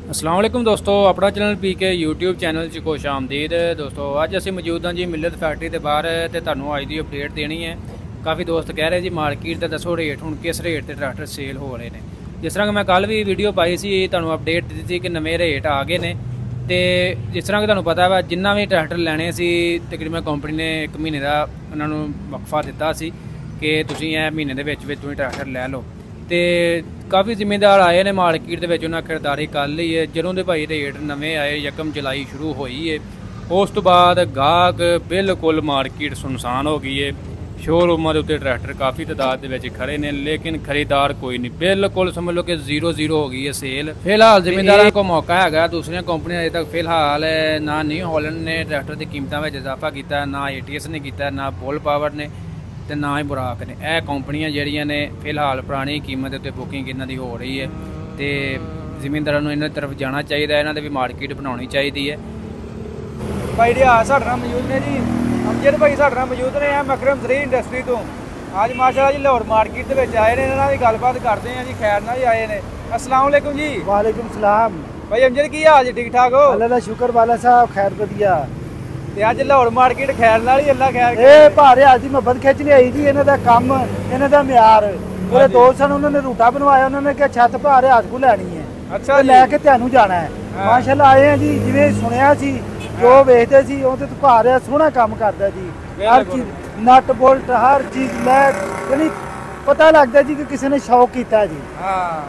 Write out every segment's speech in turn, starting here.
अस्सलाम वालेकुम दोस्तों, अपना चैनल पीके यूट्यूब चैनल च खुश आमदीद। दोस्तों अज असीं मौजूद हाँ जी मिलत फैक्ट्री के बाहर तो तुहानूं अज दी अपडेट देनी है। काफ़ी दोस्त कह रहे जी मार्केट का दसो रेट हुण किस रेट से ट्रैक्टर सेल हो रहे हैं। जिस तरह मैं कल भी वीडियो पाई सी तुहानूं अपडेट दी थी कि नवे रेट आ गए ने। तो जिस तरह कि तुहानूं पता वा जिन्ना भी ट्रैक्टर लैने सी तकरीबन कंपनी ने एक महीने का उन्होंने वक्फा दिता सी कि तुसीं इह महीने दे विच विच ट्रैक्टर लै लो। तो काफ़ी जिमीदार आए ने मार्केट के उन्हें खरीदारी कर ली है। जदों के भाई रेट नवे आए यकम जुलाई शुरू हुई है, उस तो बाद गाहक बिल्कुल मार्केट सुनसान हो गई है। शोरूमां के उत्ते ट्रैक्टर काफ़ी तादाद के खड़े ने, लेकिन खरीदार कोई नहीं। बिल्कुल समझ लो कि 0-0 हो गई है सेल। फिलहाल जिमीदारों को मौका है, दूसरिया कंपनियां अजे तक फिलहाल ना न्यू हॉलैंड ने ट्रैक्टर की कीमतों में इजाफा किया, ना ATS ने किया, ना बुल पावर ने तो ना ही बुराक ने। यह कंपनियां जड़ियां ने फिलहाल पुरानी कीमत उत्ते बुकिंग इन्हां दी हो रही है। तो जिमींदारां नूं इन्हां तरफ जाना चाहिए, इन्हां दी भी मार्केट बनानी चाहिए है। भाई जी साढ़े नाल मौजूद ने जी अमजद भाई, साढ़े नाल मौजूद ने मकरम जरी इंडस्ट्री तो। अज माशाअल्लाह जी लाहौर मार्केट के आए ने, इन्हां दी गलबात करते हैं जी। खैर नाल ही आए ने। अस्सलाम वालेकुम जी। वालेकुम सलाम भाई अमजद की हाल जी, ठीक ठाक हो? अल्लाह दा शुक्र वाला साहब, खैर वधिया। ते अज लाहौर मार्केट खैर नाल ही अल्लाह खैर ए भारे आज दी मोहब्बत खिंचने आई जी। इन्हां दा काम, इन्हां दा म्यार। मेरे दोस्त सन, उन्होंने रूटा बनवाया, उन्होंने कहा छत भारे आज को लैनी है। अच्छा जी, लैके तुहानू जाना है। माशाअल्लाह आए हैं जी, जिवें सुनिया सी जो वेचते सी ਉਹ ਤੇ ਭਾਰੇ ਸੋਹਣਾ ਕੰਮ ਕਰਦਾ ਜੀ। हर चीज नट बोल्ट हर चीज लैक, यानी पता लगता जी कि किसी ने शौक किया जी।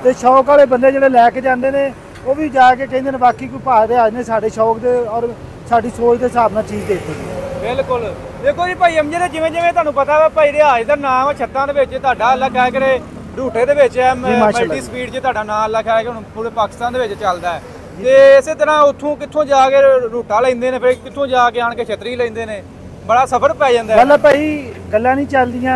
ਤੇ शौक वाले बंदे ਜਿਹੜੇ ਲੈ ਕੇ ਜਾਂਦੇ ਨੇ ਉਹ ਵੀ ਜਾ ਕੇ ਕਹਿੰਦੇ ਨੇ ਬਾਕੀ ਕੋਈ ਭਾਰੇ ਅੱਜ ਨੇ ਸਾਡੇ ਸ਼ੌਕ ਦੇ ਔਰ ਸਾਡੀ ਸੋਚ ਦੇ ਹਿਸਾਬ ਨਾਲ ਚੀਜ਼ ਦੇਤੀ। ਬਿਲਕੁਲ ਦੇਖੋ ਜੀ ਭਾਈ ਅਮਜਦ, ਜਿਵੇਂ ਜਿਵੇਂ ਤੁਹਾਨੂੰ ਪਤਾ ਵਾ ਭਾਈ ਰਿਆਜ ਦਾ ਨਾਮ ਛੱਤਾਂ ਦੇ ਵਿੱਚ ਤੁਹਾਡਾ ਅੱਲਾ ਕਹਿ ਕਰੇ, ਰੂਟੇ ਦੇ ਵਿੱਚ ਮਲਟੀ ਸਪੀਡ 'ਚ ਤੁਹਾਡਾ ਨਾਮ ਅੱਲਾ ਕਹਿ ਕੇ ਹੁਣ ਪੂਰੇ ਪਾਕਿਸਤਾਨ ਦੇ ਵਿੱਚ ਚੱਲਦਾ ਹੈ। ਤੇ ਇਸੇ ਤਰ੍ਹਾਂ ਉੱਥੋਂ ਕਿੱਥੋਂ ਜਾ ਕੇ ਰੂਟਾ ਲੈਂਦੇ ਨੇ, ਫਿਰ ਕਿੱਥੋਂ ਜਾ ਕੇ ਆਣ ਕੇ ਛਤਰੀ ਲੈਂਦੇ ਨੇ, ਬੜਾ ਸਫ਼ਰ ਪੈ ਜਾਂਦਾ ਹੈ। ਗੱਲ ਭਾਈ ਗੱਲਾਂ ਨਹੀਂ ਚੱਲਦੀਆਂ,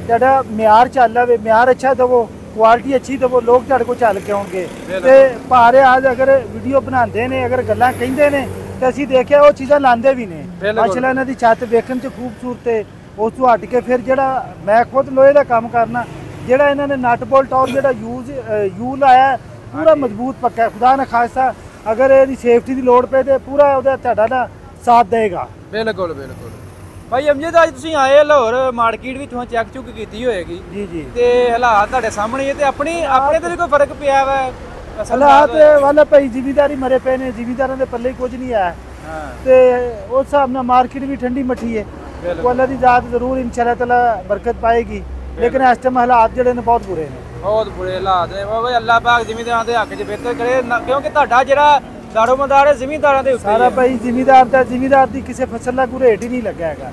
ਤੁਹਾਡਾ ਮਿਆਰ ਚੱਲ ਆਵੇ, ਮਿਆਰ ਅੱਛਾ ਦਵੋ, क्वालिटी अच्छी दवो, लोग तुहाडे कोल चल के आउणगे। ते भारे आज अगर वीडियो बनाते ने, अगर गल्लां कहिंदे ने ते असीं देखिया वो चीज़ां लांदे भी ने। माशाअल्लाह इन्हां दी छत वेखण च खूबसूरत है। उस तो हट के फिर जिहड़ा मैं खुद लोहे दा काम करना, जिहड़ा इन्हां ने नट बोल्ट और जिहड़ा यू लाया पूरा मजबूत पक्का है। खुदा ना खास्ता अगर इहदी सेफ्टी दी लोड़ पे ते पूरा उहदा तुहाडा ना साथ देगा। बिल्कुल बिल्कुल भाई अमजद, अज तुसीं आए लाहौर मार्केट भी तुहां चैक चुक कीती होएगी जी जी, ते हालात तुहाडे सामने है। ते अपने ते भी कोई फर्क पिया वा? हालात वाला भाई जिमीदारी मरे पे ने, जिमीदारां दे पल्ले कुछ नहीं आया। ते उस हिसाब नाल मार्केट भी ठंडी मठी है। अल्लाह दी ज़ात जरूर इंशाअल्लाह ताला बरकत पाएगी, लेकिन इस टाइम हालात जिहड़े ने बहुत बुरे ने, बहुत बुरे हालात ने। भाई अल्लाह पाक जिमीदारां दे हक च बेहतर करे, क्योंकि तुहाडा जिहड़ा दारोमदार है जिमीदारां दे उत्ते सारा भाई जिमीदार दी किसी फसल दा कोई रेट ही नहीं लगा हैगा।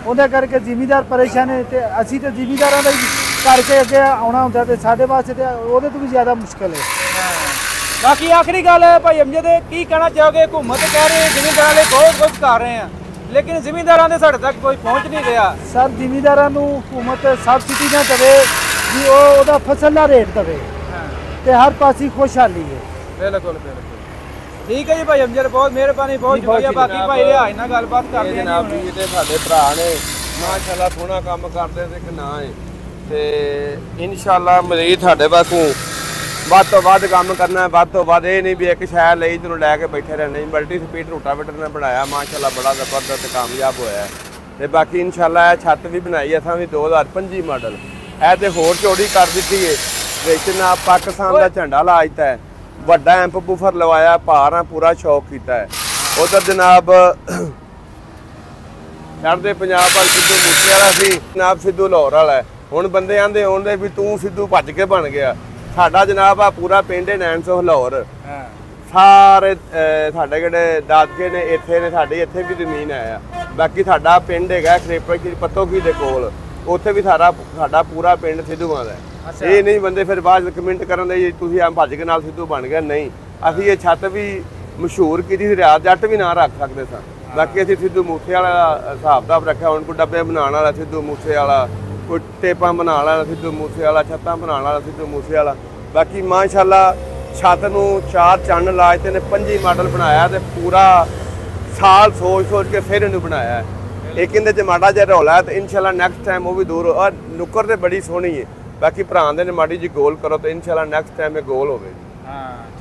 ਉਹਦੇ ਕਰਕੇ ਜ਼ਿਮੀਦਾਰ ਪਰੇਸ਼ਾਨ ਹੈ ਤੇ ਅਸੀਂ ਤੇ ਜ਼ਿਮੀਦਾਰਾਂ ਦਾ ਹੀ ਕਰਕੇ ਅੱਗੇ ਆਉਣਾ ਹੁੰਦਾ ਤੇ ਸਾਡੇ ਵਾਸਤੇ ਤੇ ਉਹਦੇ ਤੋਂ ਵੀ ਜ਼ਿਆਦਾ ਮੁਸ਼ਕਲ ਹੈ। ਬਾਕੀ ਆਖਰੀ ਗੱਲ ਹੈ ਭਾਈ ਅਮਜਦ, ਕੀ ਕਹਿਣਾ ਚਾਹੋਗੇ? हुकूमत कह रही है ਜ਼ਿਮੀਦਾਰਾਂ ਲਈ ਬਹੁਤ ਕੁਝ ਕਰ ਰਹੇ हैं, लेकिन ਜ਼ਿਮੀਦਾਰਾਂ ਦੇ ਸਾਡੇ ਤੱਕ ਕੋਈ ਪਹੁੰਚ नहीं ਰਿਹਾ। ਸਰ ਜ਼ਿਮੀਦਾਰਾਂ ਨੂੰ हुकूमत ਸਬਸਿਡੀ ਨਾ ਦੇਵੇ ਜੀ, ਉਹਦਾ ਫਸਲ ਦਾ ਰੇਟ ਦੇਵੇ ਤੇ ਹਰ ਪਾਸੇ ਖੁਸ਼ਹਾਲੀ ਹੈ। ਬਿਲकुल ਬਿਲकुल ठीक है जी भाई अमजद, बहुत मेहरबानी, बहुत शुक्रिया। बाकी भाई रिहाज नाल गलबात करते हैं जनाब जी। ते साडे भरा ने माशाअल्लाह सोहना काम करदे ते कि ना है ते इंशाअल्लाह मजीद साडे पासों ਵੱਧ ਤੋਂ ਵੱਧ ਕੰਮ करना, ਵੱਧ ਤੋਂ ਵੱਧ। ਇਹ ਨਹੀਂ ਵੀ ਇੱਕ ਸ਼ਹਿਰ ਲਈ ਤੈਨੂੰ ਲੈ ਕੇ ਬੈਠੇ ਰਹਿਣਾ। ਮਲਟੀ ਸਪੀਡ ਰੋਟਾਵੇਟਰ ਨੇ ਬਣਾਇਆ ਮਾਸ਼ਾਅल्लाह, ਬੜਾ ਜ਼ਬਰਦਸਤ ਕਾਮਯਾਬ ਹੋਇਆ। ਤੇ ਬਾਕੀ इंशाअल्लाह ਇਹ ਛੱਤ ਵੀ ਬਣਾਈ ਅਸਾਂ ਵੀ 2025 ਮਾਡਲ। ਇਹ ਤੇ ਹੋਰ ਚੌੜੀ ਕਰ ਦਿੱਤੀ ਹੈ, ਵਿੱਚ ਨਾ ਪਾਕਿਸਤਾਨ ਦਾ ਝੰਡਾ ਲਾ ਦਿੱਤਾ ਹੈ, ਵੱਡਾ ਐਂਪ ਬੂਫਰ ਲਵਾਇਆ, ਭਾਰਾਂ ਪੂਰਾ ਸ਼ੌਕ ਕੀਤਾ ਹੈ। ਉਧਰ ਜਨਾਬ ਚੜ੍ਹਦੇ ਪੰਜਾਬ ਵੱਲ ਸਿੱਧੂ ਮੂਸੇ ਵਾਲਾ ਸੀ, ਜਨਾਬ ਸਿੱਧੂ ਲਾਹੌਰ ਵਾਲਾ। ਹੁਣ ਬੰਦੇ ਆਂਦੇ ਹੋਣਦੇ ਵੀ ਤੂੰ ਸਿੱਧੂ ਭੱਜ ਕੇ ਬਣ ਗਿਆ। ਸਾਡਾ ਜਨਾਬ ਆ ਪੂਰਾ ਪਿੰਡ ਹੈ 900 ਲਾਹੌਰ। ਸਾਰੇ ਸਾਡੇ ਜਿਹੜੇ ਦਾਦਕੇ ਨੇ ਇੱਥੇ ਨੇ, ਸਾਡੇ ਇੱਥੇ ਵੀ ਜ਼ਮੀਨ ਆਇਆ। ਬਾਕੀ ਸਾਡਾ ਪਿੰਡ ਹੈਗਾ ਖਰੇਪੜ ਕੀ ਪੱਤੋਕੀ ਦੇ ਕੋਲ, ਉੱਥੇ ਵੀ ਸਾਡਾ ਪੂਰਾ ਪਿੰਡ ਸਿੱਧੂਆਂ ਦਾ। ਇਹ ਨਹੀਂ ਬੰਦੇ ਫਿਰ ਬਾਅਦ ਕਮੈਂਟ ਕਰਨ ਦੇ ਤੁਸੀਂ ਆ ਭੱਜ ਕੇ ਨਾਲ ਸਿੱਧੂ ਬਣ ਗਿਆ। ਨਹੀਂ, ਅਸੀਂ ਇਹ ਛੱਤ ਵੀ ਮਸ਼ਹੂਰ ਕੀਤੀ ਸੀ, ਰਿਆਤ ਜੱਟ ਵੀ ਨਾ ਰੱਖ ਸਕਦੇ ਸਾਂ। ਬਾਕੀ ਅਸੀਂ ਸਿੱਧੂ ਮੂਸੇ ਵਾਲਾ ਹਿਸਾਬ ਦਾ ਰੱਖਿਆ। ਹੁਣ ਕੋਈ ਡੱਬੇ ਬਣਾਉਣ ਵਾਲਾ ਸਿੱਧੂ ਮੂਸੇ ਵਾਲਾ, ਕੋਈ ਟੇਪਾਂ ਬਣਾਉਣ ਵਾਲਾ ਸਿੱਧੂ ਮੂਸੇ ਵਾਲਾ, ਛੱਤਾਂ ਬਣਾਉਣ ਵਾਲਾ ਸਿੱਧੂ ਮੂਸੇ ਵਾਲਾ। ਬਾਕੀ ਮਾਸ਼ਾਅੱਲਾ ਛੱਤ ਨੂੰ 4 ਚੰਨ ਲਾਜਤੇ ਨੇ, 25 ਮਾਡਲ ਬਣਾਇਆ ਤੇ ਪੂਰਾ ਸਾਲ ਸੋਚ ਕੇ ਫਿਰ ਇਹਨੂੰ ਬਣਾਇਆ। ਇਹ ਕਹਿੰਦੇ ਜੇ ਮਾੜਾ ਜਿਹਾ ਰੌਲਾ ਤੇ ਇੰਸ਼ਾਅੱਲਾ ਨੈਕਸਟ ਟਾਈਮ ਉਹ ਵੀ ਦੂਰ। ਔਰ ਨੁੱਕਰ ਤੇ ਬੜੀ ਸੋਹਣੀ ਹੈ। बाकी भरा ने माड़ी जी गोल करो तो इंशाल्लाह नैक्सट टाइम में गोल हो।